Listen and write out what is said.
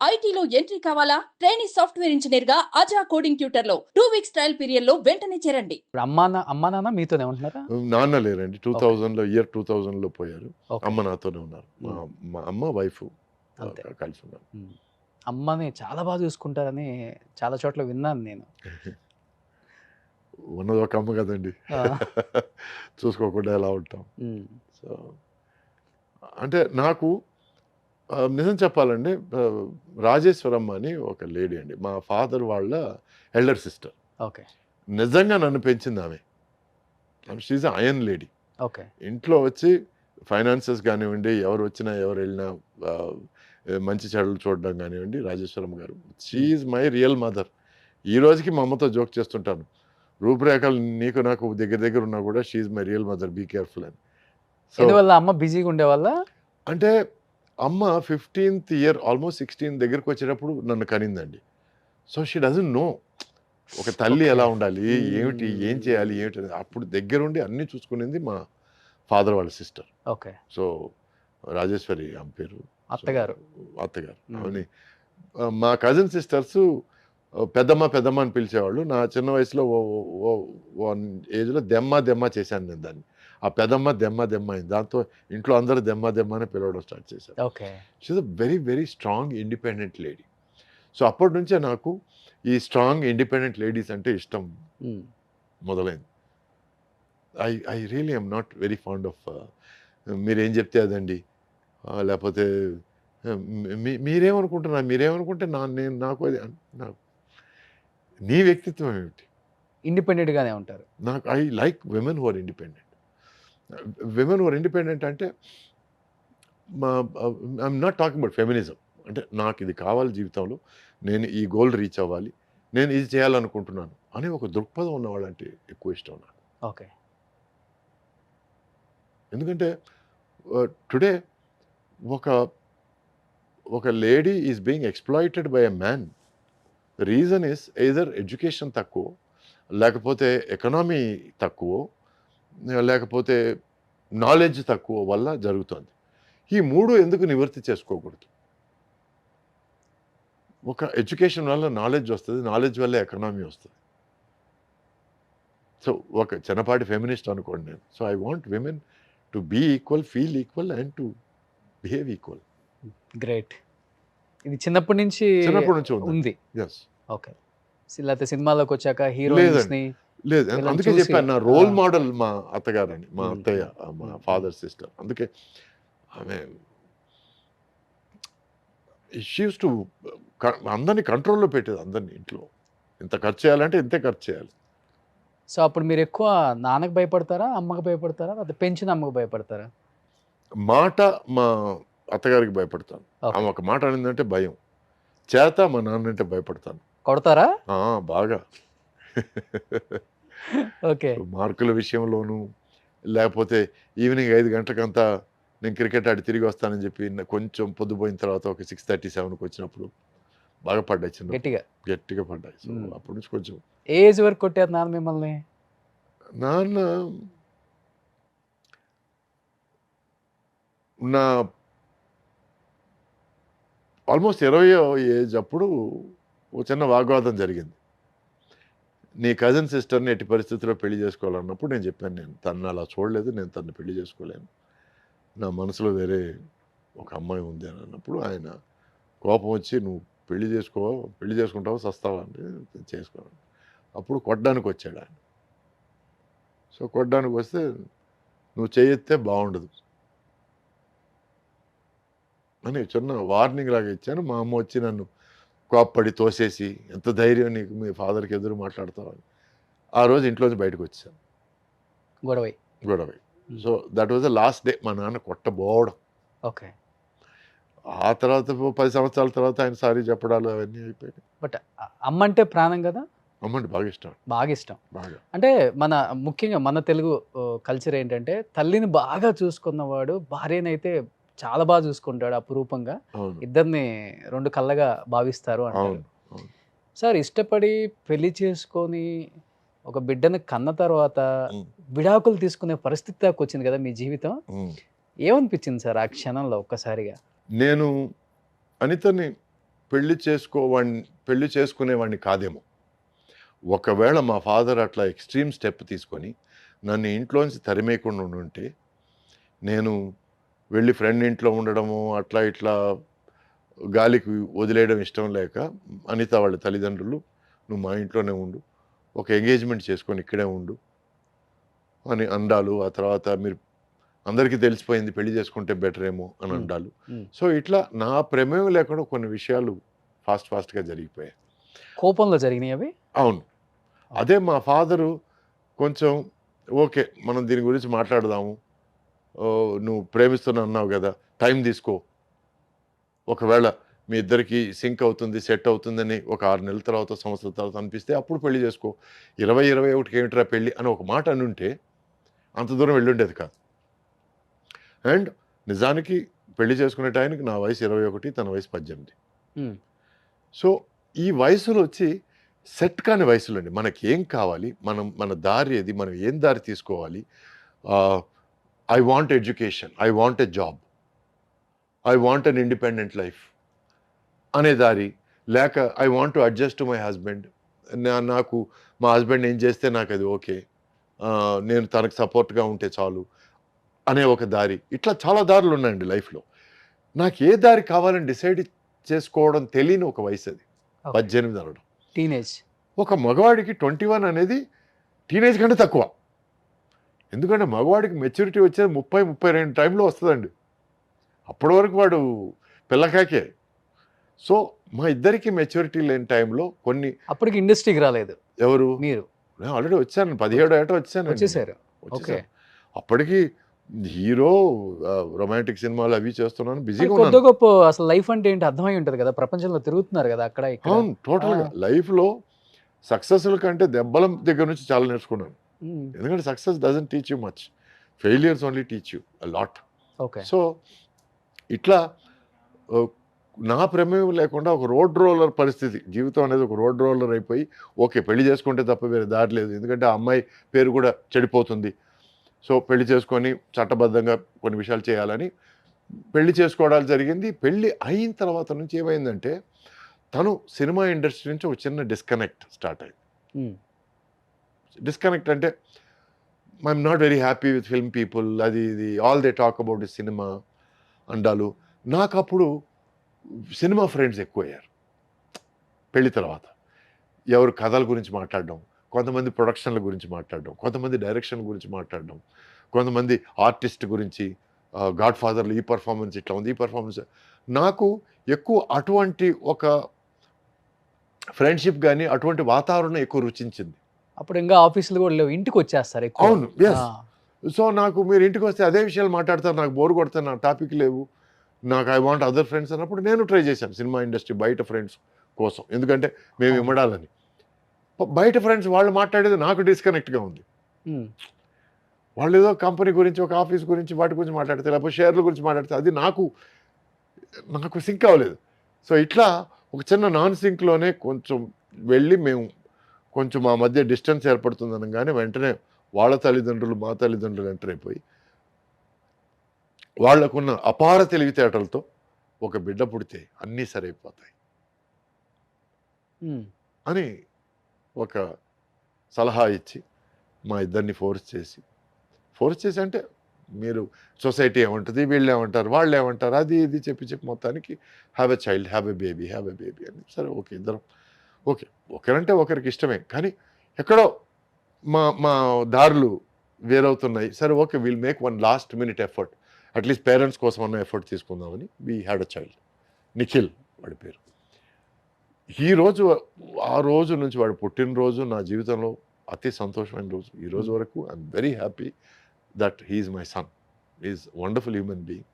ఐటీలో ఎంట్రీ కావాలా? Trainee software engineer గా అజా కోడింగ్ ట్యూటర్ లో 2 వీక్స్ ట్రయల్ పీరియడ్ లో వెంటనే చేరండి. ఇప్పుడు అమ్మా నాన్న మీతోనే ఉంటున్నారా? నాన్న లేరండి. ఓకే. 2000లో పోయారు. ఓకే. అమ్మ నాతోనే ఉన్నారు. మా అమ్మ, వైఫ్ అంతే. కలిసి ఉన్నారు. అమ్మని చాలా బాగా చూసుకుంటారని చాలా చోట్ల విన్నాను నేను. ఉన్నది ఒక అమ్మ కదండి. ఆ. చూసుకోకుండా ఎలా ఉంటాం. ఉమ్. సో అంటే నాకు నిజం చెప్పాలండి, రాజేశ్వరమ్మ అని ఒక లేడీ అండి, మా ఫాదర్ వాళ్ళ ఎల్డర్ సిస్టర్. ఓకే. నిజంగా నన్ను పెంచింది ఆమె. She is iron lady. ఓకే. ఇంట్లో వచ్చి ఫైనాన్సెస్ కానివ్వండి, ఎవరు వచ్చినా ఎవరు వెళ్ళినా మంచి చెడులు చూడడం కానివ్వండి, రాజేశ్వరమ్మ గారు షీఈ్ మై రియల్ మదర్. ఈ రోజుకి మా అమ్మతో జోక్ చేస్తుంటాను, రూపురేఖలు నీకు నాకు దగ్గర దగ్గర ఉన్నా కూడా she my real mother, be careful అని. సో ఎందువల్ల అమ్మ బిజీగా ఉండేవాళ్ళ? అంటే అమ్మ 15th ఇయర్ ఆల్మోస్ట్ 16 దగ్గరకు వచ్చేటప్పుడు నన్ను కనిందండి. సో షీ డజంట్ నో ఒక తల్లి ఎలా ఉండాలి, ఏమిటి, ఏం చేయాలి, ఏమిటి అనేది. అప్పుడు దగ్గరుండి అన్నీ చూసుకునేది మా ఫాదర్ వాళ్ళ సిస్టర్. ఓకే. సో రాజేశ్వరి ఆమె పేరు, అత్తగారు. అవన్నీ మా కజిన్ సిస్టర్స్ పెద్దమ్మ పెద్దమ్మ అని పిలిచేవాళ్ళు. నా చిన్న వయసులో వన్ ఏజ్లో దెమ్మ చేశాను నేను దాన్ని. ఆ పెదమ్మ దెమ్మ అయింది. దాంతో ఇంట్లో అందరూ దెమ్మ అని పిలవడం స్టార్ట్ చేశారు. Okay. She a very very strong independent lady. So అప్పటి నుంచే నాకు ఈ స్ట్రాంగ్ ఇండిపెండెంట్ లేడీస్ అంటే ఇష్టం మొదలైంది. I really I'm not very fond of మీరేం చెప్తే అదండి, లేకపోతే మీరేమనుకుంటే నాకు అది నాకు నీ వ్యక్తిత్వం ఏమిటి? ఇండిపెండెంట్గానే ఉంటారు. నాకు I like women who are independent. Women who are independent అంటే I'm not talking about feminism. అంటే నాకు ఇది కావాలి జీవితంలో, నేను ఈ గోల్ రీచ్ అవ్వాలి, నేను ఇది చేయాలనుకుంటున్నాను అని ఒక దృక్పథం ఉన్నవాళ్ళంటే ఎక్కువ ఇష్టం నాకు. ఓకే. ఎందుకంటే టుడే ఒక lady is being exploited by a man. Reason is either education తక్కువ, లేకపోతే ఎకనామీ తక్కువ, లేకపోతే నాలెడ్జ్ తక్కువ వల్ల జరుగుతుంది. ఈ మూడు ఎందుకు నివృత్తి చేసుకోకూడదు? ఒక ఎడ్యుకేషన్ వల్ల నాలెడ్జ్ వస్తుంది, నాలెడ్జ్ వల్ల ఎకనామీ వస్తుంది. సో ఒక చిన్నపాటి ఫెమినిస్ట్ అనుకోండి నేను. So I want women to be equal, feel equal and to behave equal. Great. ఇది చిన్నప్పటి నుంచి ఉంది. ఎస్. ఓకే. లేకపోతే సినిమాలోకి వచ్చాక హీరోయిన్స్ని లేదు, అందుకే చెప్పాను నా రోల్ మోడల్ మా అత్తగారని, మా అత్తయ్య, మా ఫాదర్ సిస్టర్. అందుకే ఆమె షీ యూస్ టు అందరినీ కంట్రోల్లో పెట్టేది, అందరినీ. ఇంట్లో ఇంత ఖర్చు చేయాలంటే ఇంతే ఖర్చు చేయాలి. సో అప్పుడు మీరు ఎక్కువ నాన్నకు భయపడతారా, అమ్మకు భయపడతారా, లేదా పెంచిన అమ్మకు భయపడతారా? మాట మా అత్తగారికి భయపడతాను. ఆమె ఒక మాట అనిందంటే భయం. చేత మా నాన్న అంటే భయపడతాను. కొడతారా? బాగా. ఓకే. మార్కుల విషయంలోనూ, లేకపోతే ఈవినింగ్ 5 గంటలకంతా నేను క్రికెట్ ఆడి తిరిగి వస్తానని చెప్పి కొంచెం పొద్దుపోయిన తర్వాత ఒక 6:37కి వచ్చినప్పుడు బాగా పడ్డాయి, చిన్న గట్టిగా పడ్డాయి. సో అప్పటి నుంచి కొంచెం. ఏజ్ వరకు కొట్టారు నాన్న మిమ్మల్ని? నాన్న నా ఆల్మోస్ట్ 20వ ఏజ్ అప్పుడు ఒక చిన్న వాగ్వాదం జరిగింది. నీ కజిన్ సిస్టర్ని ఎట్టి పరిస్థితుల్లో పెళ్లి చేసుకోవాలన్నప్పుడు నేను చెప్పాను, నేను తను అలా చూడలేదు, నేను తను పెళ్లి చేసుకోలేను, నా మనసులో వేరే ఒక అమ్మాయి ఉంది అని అన్నప్పుడు ఆయన కోపం వచ్చి, నువ్వు పెళ్లి చేసుకుంటావా సస్తావా అంటే చేసుకోవాలి. అప్పుడు కొట్టడానికి వచ్చాడు ఆయన. సో కొట్టడానికి వస్తే, నువ్వు చేయెత్తే బాగుండదు అని చిన్న వార్నింగ్ లాగా ఇచ్చాను. మా అమ్మ వచ్చి నన్ను కోప్పడి తోసేసి, ఎంత ధైర్యం నీకు, మీ ఫాదర్కి ఎదురు మాట్లాడతావని. ఆ రోజు ఇంట్లోంచి బయటకు వచ్చాను, గొడవై. So that was the last day మా నాన్న కొట్టబోవడం. ఓకే. ఆ తర్వాత 10 సంవత్సరాల తర్వాత ఆయన సారీ చెప్పడాలు అవన్నీ అయిపోయినాయి. బట్ అమ్మ అంటే ప్రాణం కదా? అమ్మంటే బాగా ఇష్టం. బాగా. అంటే ముఖ్యంగా మన తెలుగు కల్చర్ ఏంటంటే, తల్లిని బాగా చూసుకున్నవాడు భార్యనైతే చాలా బాగా చూసుకుంటాడు అపురూపంగా. ఇద్దరిని 2 కళ్ళగా భావిస్తారు అంటారు. సార్, ఇష్టపడి పెళ్లి చేసుకొని ఒక బిడ్డను కన్న తర్వాత విడాకులు తీసుకునే పరిస్థితి దాకా వచ్చింది కదా మీ జీవితం. ఏమనిపించింది సార్ ఆ క్షణంలో ఒక్కసారిగా? నేను అనితని పెళ్లి చేసుకునేవాడిని కాదేమో. ఒకవేళ మా ఫాదర్ అట్లా ఎక్స్ట్రీమ్ స్టెప్ తీసుకొని నన్ను ఇంట్లోంచి తరిమేయకుండా ఉంటే, నేను వెళ్ళి ఫ్రెండ్ ఇంట్లో ఉండడము అట్లా ఇట్లా గాలికి వదిలేయడం ఇష్టం లేక అనిత వాళ్ళ తల్లిదండ్రులు, నువ్వు మా ఇంట్లోనే ఉండు, ఒక ఎంగేజ్మెంట్ చేసుకొని ఇక్కడే ఉండు అని అండాలు. ఆ తర్వాత మీరు అందరికీ తెలిసిపోయింది పెళ్లి చేసుకుంటే బెటర్ ఏమో అని అండాలు. సో ఇట్లా నా ప్రమేయం లేకుండా కొన్ని విషయాలు ఫాస్ట్గా జరిగిపోయాయి. కోపంలో జరిగినాయి అవి? అవును. అదే మా ఫాదరు కొంచెం ఓకే, మనం దీని గురించి మాట్లాడదాము, నువ్వు ప్రేమిస్తున్నా అన్నావు కదా, టైం తీసుకో, ఒకవేళ మీ ఇద్దరికి సింక్ అవుతుంది, సెట్ అవుతుందని ఒక 6 నెలల తర్వాత, సంవత్సరాల తర్వాత అనిపిస్తే అప్పుడు పెళ్లి చేసుకో, 20-21కి ఏమిట్రా పెళ్ళి అని ఒక మాట అనుంటే అంత దూరం వెళ్ళుండేది కాదు. అండ్ నిజానికి పెళ్లి చేసుకునే టైంకి నా వయసు 21, తన వయసు 18. సో ఈ వయసులో వచ్చి సెట్ కాని వయసులో అండి మనకి ఏం కావాలి, మన దారి ఏది, మనం ఏం దారి తీసుకోవాలి. I want education, I want a job, I want an independent life అనే దారి, లేక I want to adjust to my husband, నాకు మా హస్బెండ్ ఏం చేస్తే నాకు అది ఓకే, నేను తనకు సపోర్ట్గా ఉంటే చాలు అనే ఒక దారి. ఇట్లా చాలా దారులు ఉన్నాయండి లైఫ్లో. నాకు ఏ దారి కావాలని డిసైడ్ చేసుకోవడం తెలియని ఒక వయసు అది 18 అనడం. టీనేజ్. ఒక మగవాడికి 21 అనేది టీనేజ్ కంటే తక్కువ. ఎందుకంటే మగవాడికి మెచ్యూరిటీ వచ్చేది 30-32 టైంలో వస్తుందండి. అప్పటి వరకు వాడు పిల్లకాకే. సో మా ఇద్దరికి మెచ్యూరిటీ లేని టైంలో కొన్ని. అప్పటికి ఇండస్ట్రీకి రాలేదు ఎవరు? మీరు? నేను ఆల్రెడీ వచ్చాను, 17 ఏట వచ్చేసారు. అప్పటికి హీరో, రొమాంటిక్ సినిమాలు అవి చేస్తున్నాను, బిజీగా కొద్ది గొప్ప అసలు లైఫ్ అంటే ఏంటి అర్థమై ఉంటుంది కదా, ప్రపంచంలో తిరుగుతున్నారు కదా అక్కడ ఇక్కడ. అవును, టోటల్గా లైఫ్లో సక్సెస్ల కంటే దెబ్బల దగ్గర నుంచి చాలా నేర్చుకున్నాను. ఎందుకంటే success doesn't teach you much, failures only teach you a lot. So ఇట్లా నా ప్రమేయం లేకుండా ఒక రోడ్ రోలర్ పరిస్థితి, జీవితం అనేది ఒక రోడ్ రోలర్ అయిపోయి, ఓకే పెళ్లి చేసుకుంటే తప్ప వేరే దారి లేదు, ఎందుకంటే ఆ అమ్మాయి పేరు కూడా చెడిపోతుంది, సో పెళ్లి చేసుకొని చట్టబద్ధంగా కొన్ని విషయాలు చేయాలని పెళ్లి చేసుకోవడాలు జరిగింది. పెళ్ళి అయిన తర్వాత నుంచి ఏమైందంటే తను సినిమా ఇండస్ట్రీ నుంచి ఒక చిన్న డిస్కనెక్ట్ స్టార్ట్ అయింది. డిస్కనెక్ట్ అంటే I'm not very happy with film people, అది ఇది all they talk about cinema అండాలు. నాకు అప్పుడు సినిమా ఫ్రెండ్స్ ఎక్కువయ్యారు పెళ్లి తర్వాత. ఎవరు కథల గురించి మాట్లాడడం, కొంతమంది ప్రొడక్షన్ల గురించి మాట్లాడడం, కొంతమంది డైరెక్షన్ గురించి మాట్లాడడం, కొంతమంది ఆర్టిస్ట్ గురించి, గాడ్ ఫాదర్లో ఈ పర్ఫార్మెన్స్ ఇట్లా ఉంది, ఈ పర్ఫార్మెన్స్. నాకు ఎక్కువ అటువంటి ఒక ఫ్రెండ్షిప్ కానీ అటువంటి వాతావరణం ఎక్కువ రుచించింది. అప్పుడు ఇంకా ఆఫీసులు కూడా లేవు, ఇంటికి వచ్చేస్తారు ఎక్కువ. అవును, ఎస్. సో నాకు మీరు ఇంటికి వస్తే అదే విషయాలు మాట్లాడతారు, నాకు బోర్ కొడతారు, నాకు టాపిక్ లేవు, నాకు ఐ వాంట్ అదర్ ఫ్రెండ్స్ అన్నప్పుడు నేను ట్రై చేశాను సినిమా ఇండస్ట్రీ బయట ఫ్రెండ్స్ కోసం, ఎందుకంటే మేము ఇమ్మడాలని. బయట ఫ్రెండ్స్ వాళ్ళు మాట్లాడేది నాకు డిస్కనెక్ట్గా ఉంది. వాళ్ళు ఏదో కంపెనీ గురించి, ఒక ఆఫీస్ గురించి, వాటి గురించి మాట్లాడితే, లేకపోతే షేర్ల గురించి మాట్లాడితే అది నాకు సింక్ అవ్వలేదు. సో ఇట్లా ఒక చిన్న నాన్ సింక్లోనే కొంచెం వెళ్ళి మేము కొంచెం మా మధ్య డిస్టెన్స్ ఏర్పడుతుందని, కానీ వెంటనే వాళ్ళ తల్లిదండ్రులు మా తల్లిదండ్రులు ఎంటర్ అయిపోయి వాళ్లకున్న అపార తెలివితేటలతో ఒక బిడ్డ పుడితే అన్నీ సరైపోతాయి అని ఒక సలహా ఇచ్చి మా ఇద్దరిని ఫోర్స్ చేసి అంటే మీరు సొసైటీ ఏమంటుంది, వీళ్ళు ఏమంటారు, వాళ్ళు ఏమంటారు, అది ఇది చెప్పి మొత్తానికి have a child, have a baby అని. సరే ఓకే, ఇద్దరం ఓకే, ఒకరంటే ఒకరికి ఇష్టమే, కానీ ఎక్కడో మా దారులు వేరవుతున్నాయి. సరే okay, will make one last minute effort, at least parents కోసం అన్న ఎఫర్ట్ తీసుకుందామని we had a child, Nikhil వాడి పేరు. ఆ రోజు నుంచి వాడు పుట్టినరోజు నా జీవితంలో అతి సంతోషమైన రోజు. ఈ రోజు వరకు I'm very happy that he's my son, is wonderful human being.